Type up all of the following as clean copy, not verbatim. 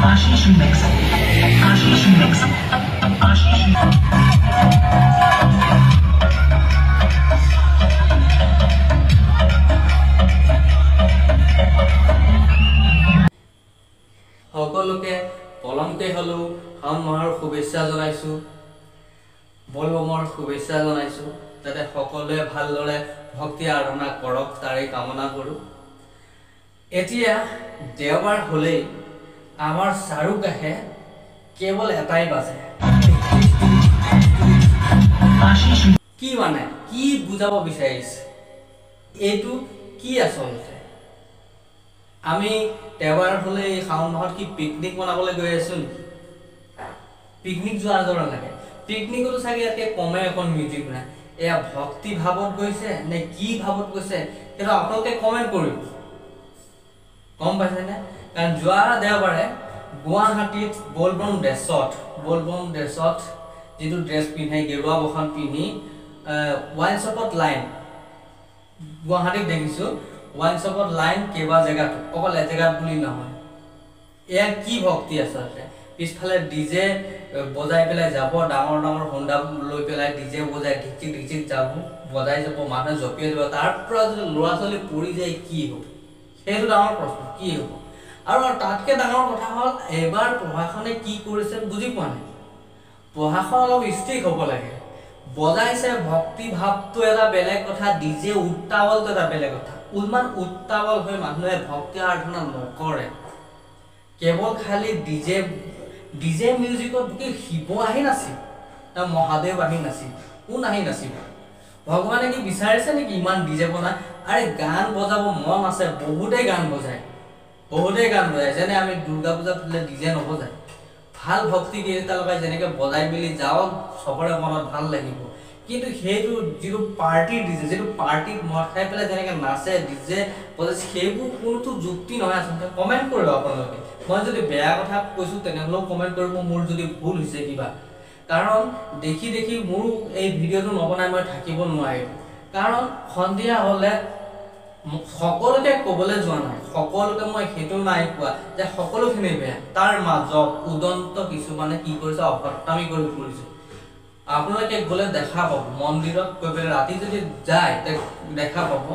Ashish Remix. Ashish Remix. Ashish Remix. সকলোকে পলমকে হলো শাওন মাহৰ শুভেচ্ছা জনাইছো বলবমৰ শুভেচ্ছা জনাইছো যাতে সকলোৱে ভালদৰে ভক্তি আৰাধনা কৰক তাৰে কামনা কৰো এতিয়া দেওবাৰ হলেই আমাৰ চাৰুকাহে কেৱল এটাই বাজে কি মানে কি বুজাব বিচাৰিছে এইটো কি আচলতে আমি দেওবাৰ হলে শাওন মাহত কি পিকনিক মনাবলৈ গৈ আছো নেকি পিকনিক যোৱাৰ দৰে লাগে পিকনিকতো চাগে ইয়াতে কমে এখন মিউজিক নাই এয়া ভক্তি ভাৱত গৈছে নে কি ভাৱত গৈছে সেইটো আপোনালোকে কমেন্ট কৰিব কম পাইছে নে কাৰণ যোৱা দেওবাৰে গুৱাহাটীত বলবম ড্ৰেছত যিটো ড্ৰেছ পিন্ধে গেৰুৱা বখন পিন্ধি ওয়াইন শ্বপত লাইন গুৱাহাটীত দেখিছো ওয়াইন শ্বপত লাইন কেবা জেগাত অকল এজেগাত বুলি নহয় এয়া কি ভক্তি আছে পিছফালে ডিজে বজাই পেলাই যাব ডাঙৰ ডাঙৰ হোণ্ডা লৈ পেলাই ডিজে বজাই ঢিকচিক যাব বজাই যাব মানুহে জপিয়াই যাব তাৰ পৰা যদি ল'ৰা ছোৱালী পৰি যায় কি হ'ব সেইটো ডাঙৰ প্ৰশ্ন কি হ'ব আৰু তাতকে ডাঙৰ কথা হ'ল এবাৰ প্ৰশাসনে কি কৰিছে বুজি পোৱা নাই প্ৰশাসন অলপ ষ্ট্ৰিক হ'ব লাগে বজাইছে ভক্তি ভাৱটো এটা বেলেগ কথা ডিজে উত্তাৱলটো এটা বেলেগ কথা উলমান উত্তাৱল হৈ মানুহে ভক্তি আৰাধনা নকৰে কেৱল খালি ডিজে মিউজিকত কি শিৱ আহি নাছিল না মহাদেৱ আহি নাছিল কোন আহি নাছিল ভগৱানে কি বিচাৰিছে নেকি ইমান ডিজে বনাই আৰে গান বজাব মন আছে বহুতে গান বজায় যেনে আমি দুৰ্গা পূজাত ডিজে নবজায় ভাল ভক্তি গীত লগাই যেনেকে বজাই মেলি যাও সবৰে মনত ভাল লাগিব কিন্তু সেইটো যিটো পাৰ্টি ডিজে যিটো পাৰ্টিত মদ খাই পেলাই যেনেকে নাচে ডিজে বজাই সেইবোৰ কোনোটো যুক্তি নহয় আচলতে কমেন্ট কৰিব আপোনালোকে মই যদি বেয়া কথা কৈছো তেনেহলেও কমেন্ট কৰিব মোৰ যদি ভুল হৈছে কিবা কাৰণ দেখি মোৰ এই ভিডিওটো নবনাই মই থাকিব নোৱাৰিম কাৰণ সন্ধিয়া হলে সকলোকে কবলৈ যোৱা নাই সকলোকে মই হেতু নাই কোৱা যে সকলোখিনি বেয়া তাৰ মাজত উদন্ত কিছুমানে কি কৰিছে অভদ্ৰামি কৰি ফুৰিছে আপোনালোকে গলে দেখা পাব মন্দিৰত গৈ পেলাই ৰাতি যদি যায় দেখা পাব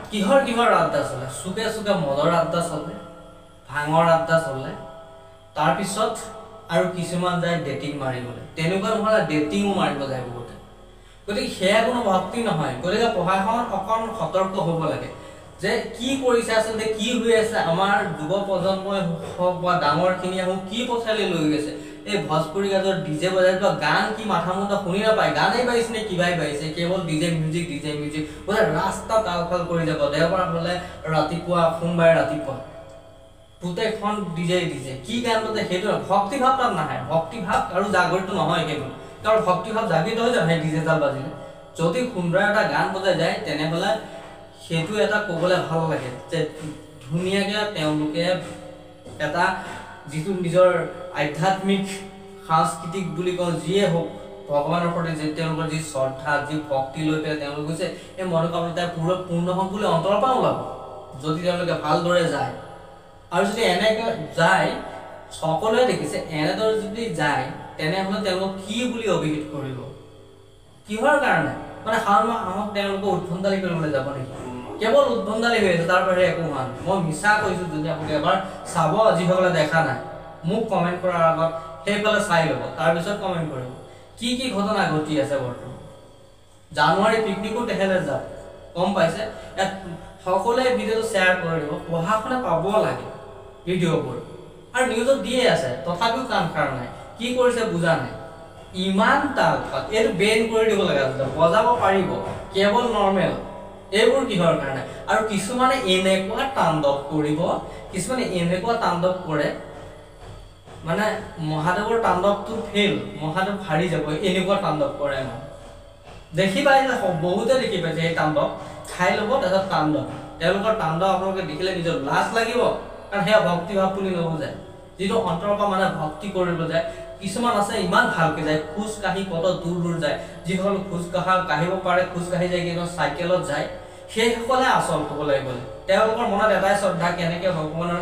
কিহৰ আড্ডা চলে চুকে মদৰ আড্ডা চলে ভাঙৰ আড্ডা চলে তাৰ পিছত আৰু কিছুমান যায় ডেটিং মাৰিবলৈ তেনেকুৱা নহলে ডেটিংও মাৰিব যায় বহুতে গতিকে সেয়া কোনো ভক্তি নহয় গতিকে প্ৰশাসন অকণ সতৰ্ক হ'ব লাগে যে কি কৰিছে আচলতে কি হৈ আছে আমাৰ যুৱ প্ৰজন্মই হওক বা ডাঙৰখিনিয়ে হওক কি পথালি লৈ গৈছে এই ভোজপুৰী গাজৰ ডিজে বজাই বা গান কি মাথা মুণ্ড শুনি নাপায় গানেই বাজিছে নে কিবাই বাজিছে কেৱল ডিজে মিউজিক বোলে ৰাস্তা তালফাল কৰি যাব দেওবাৰ হলে ৰাতিপুৱা সোমবাৰে ৰাতিপুৱা পুতেখন ডিজে কি গান বজায় সেইটো ভক্তি ভাৱ তাত নাহে ভক্তি ভাৱ আৰু জাগৰিত নহয় সেইটো কাৰণ ভক্তি ভাৱ জাগৃত হৈ যায় ডিজে জাল বাজিলে যদি সুন্দৰ এটা গান বজাই যায় তেনেহলে সেইটো এটা ক'বলৈ ভাল লাগে যে ধুনীয়াকৈ তেওঁলোকে এটা যিটো নিজৰ আধ্যাত্মিক সাংস্কৃতিক বুলি কওঁ যিয়ে হওক ভগৱানৰ প্ৰতি যে তেওঁলোকৰ যি শ্ৰদ্ধা যি ভক্তি লৈ পেলাই তেওঁলোক কৈছে এই মনোকামনা পূৰ্ণ হওক বুলি অন্তৰৰ পৰা ওলাব যদি তেওঁলোকে ভালদৰে যায় আৰু যদি এনেকৈ যায় সকলোৱে দেখিছে এনেদৰে যদি যায় তেনেহলে তেওঁলোক কি বুলি অভিহিত কৰিব কিহৰ কাৰণে মানে শাওন মাহ আমাক তেওঁলোকে উদ্ভণ্ডালি কৰিবলৈ যাব নেকি কেৱল উদ্ভণ্ডালি হৈ আছে তাৰ বাহিৰে একো হোৱা নাই মই মিছা কৈছো যদি আপুনি এবাৰ চাব যিসকলে দেখা নাই মোক কমেন্ট কৰাৰ আগত সেইফালে চাই ল'ব তাৰপিছত কমেন্ট কৰিব কি ঘটনা ঘটি আছে বৰ্তমান জানুৱাৰী পিকনিকো তেখেতে যাব কম পাইছে ইয়াত সকলোৱে ভিডিঅ'টো শ্বেয়াৰ কৰি দিব প্ৰশাসনে পাব লাগে ভিডিঅ'বোৰ আৰু নিউজত দিয়ে আছে তথাপিও কাম কৰা নাই কি কৰিছে বুজা নাই ইমান তালফাল এইটো বেন কৰি দিব লাগে বজাব পাৰিব কেৱল নৰ্মেল এইবোৰ কিহৰ কাৰণে আৰু কিছুমানে এনেকুৱা তাণ্ডৱ কৰিব কিছুমানে এনেকুৱা তাণ্ডৱ কৰে মানে মহাদেৱৰ তাণ্ডৱটো ফেল মহাদেৱ হাৰি যাব এনেকুৱা তাণ্ডৱ কৰে মানে দেখি পাই যে বহুতে দেখি পাইছে এই তাণ্ডৱ খাই ল'ব তাৰপিছত তাণ্ডৱ তেওঁলোকৰ তাণ্ডৱ আপোনালোকে দেখিলে নিজৰ লাজ লাগিব কাৰণ সেয়া ভক্তি ভাৱ বুলি নুবুজায় যিটো অন্তৰৰ পৰা মানে ভক্তি কৰিব যায় কিছুমান আছে ইমান ভালকে যায় খোজ কাঢ়ি কত দূৰ যায় যিসকল খোজ কাঢ়িব পাৰে খোজ কাঢ়ি যায় কিন্তু চাইকেলত যায় সেইসকলে আচল ক'বলৈ গ'লে তেওঁলোকৰ মনত এটাই শ্ৰদ্ধা কেনেকৈ ভগৱানৰ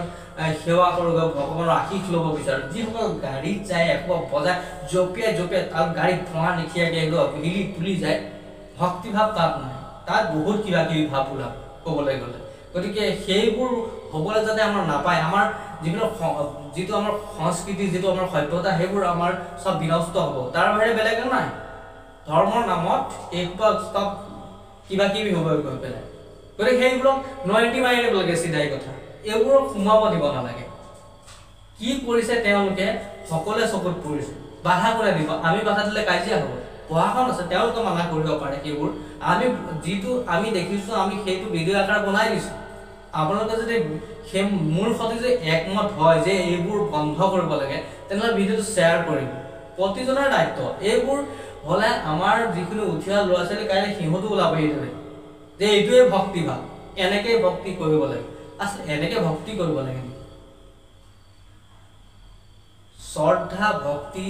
সেৱা কৰিব ভগৱানৰ আশীষ ল'ব বিচাৰে যিসকল গাড়ীত যায় একো বজাই জঁপিয়াই তাত গাড়ীত ধোঁৱা নিখিয়াকৈ হিলি তুলি যায় ভক্তিভাৱ তাত নাই তাত বহুত কিবা কিবি ভাৱ ওলাব ক'বলৈ গ'লে গতিকে সেইবোৰ হ'বলৈ যাতে আমাৰ নাপায় আমাৰ যিটো আমাৰ সংস্কৃতি যিটো আমাৰ সভ্যতা সেইবোৰ আমাৰ চব বিনষ্ট হ'ব তাৰ বাহিৰে বেলেগ নাই ধৰ্মৰ নামত এইসোপা চব কিবা কিবি হ'ব গৈ পেলাই গতিকে সেইবোৰক নয়টি মাৰি দিব লাগে চিধাই কথা এইবোৰক সোমাব দিব নালাগে কি কৰিছে তেওঁলোকে সকলোৱে চকুত পৰিছে বাধা কোনে দিব আমি বাধা দিলে কাজিয়া হ'ব পঢ়াখন আছে তেওঁলোকে মানা কৰিব পাৰে সেইবোৰ যিটো আমি দেখিছোঁ আমি সেইটো ভিডিঅ' আকাৰে বনাই দিছোঁ আপোনালোকে যদি সেই মোৰ সৈতে যে একমত হয় যে এইবোৰ বন্ধ কৰিব লাগে তেনেহ'লে ভিডিঅ'টো শ্বেয়াৰ কৰিব প্ৰতিজনৰ দায়িত্ব এইবোৰ হ'লে আমাৰ যিখিনি উঠি অহা ল'ৰা ছোৱালী কাইলৈ সিহঁতো ওলাব এইদৰে যে এইটোৱে ভক্তিভাৱ এনেকৈ ভক্তি কৰিব লাগে আচলতে এনেকৈ ভক্তি কৰিব লাগে শ্ৰদ্ধা ভক্তি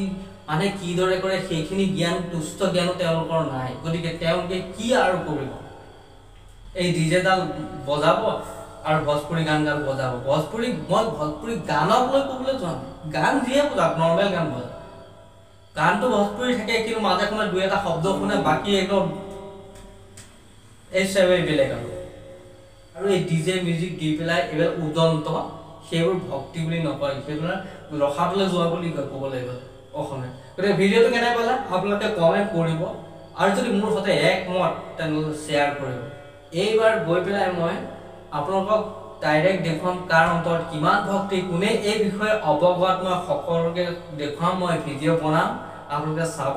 মানে কিদৰে কৰে সেইখিনি জ্ঞান তুষ্ট জ্ঞানো তেওঁলোকৰ নাই গতিকে তেওঁলোকে কি আৰু কৰিব এই ডিজেডাল বজাব আৰু ভোজপুৰী গানডাল বজাব ভোজপুৰী গানক লৈ ক'বলৈ যোৱা নাই গান যিয়ে বজাওক নৰ্মেল গান বজাওক গানটো ভোজপুৰী থাকে কিন্তু মাজে সময়ে দুই এটা শব্দ শুনে বাকী একদম এই চবেই বেলেগ আৰু এই ডিজে মিউজিক দি পেলাই এইবিলাক উদন্ত সেইবোৰ ভক্তি বুলি নকয় সেইবোৰ ৰখাবলৈ যোৱা বুলি কয় ক'বলৈ গ'লে অসমীয়া গতিকে ভিডিঅ'টো কেনে পালে আপোনালোকে কমেণ্ট কৰিব আৰু যদি মোৰ সৈতে একমত তেনেহ'লে শ্বেয়াৰ কৰিব এইবাৰ গৈ পেলাই মই আপোনালোকক ডাইৰেক্ট দেখুৱাম কাৰ অন্তৰত কিমান ভক্তি কোনে এই বিষয়ে অৱগত মই সকলোকে দেখুৱাম মই ভিডিঅ' বনাম আপোনালোকে চাব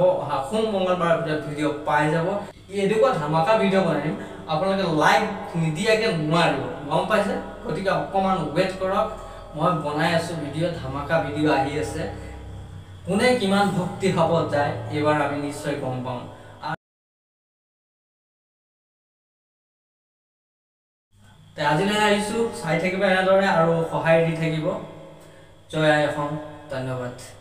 সোম মংগলবাৰ ভিডিঅ' পাই যাব এনেকুৱা ধামাকা ভিডিঅ' বনাই আপোনালোকে লাইক নিদিয়াকৈ নোৱাৰিব গম পাইছে গতিকে অকণমান ৱেইট কৰক মই বনাই আছোঁ ভিডিঅ' ধামাকা ভিডিঅ' আহি আছে কোনে কিমান ভক্তি ভাৱত যায় এইবাৰ আমি নিশ্চয় গম পাম আজিলৈ আহিছোঁ চাই থাকিব এনেদৰে আৰু সহায় দি থাকিব জয় আই অসম ধন্যবাদ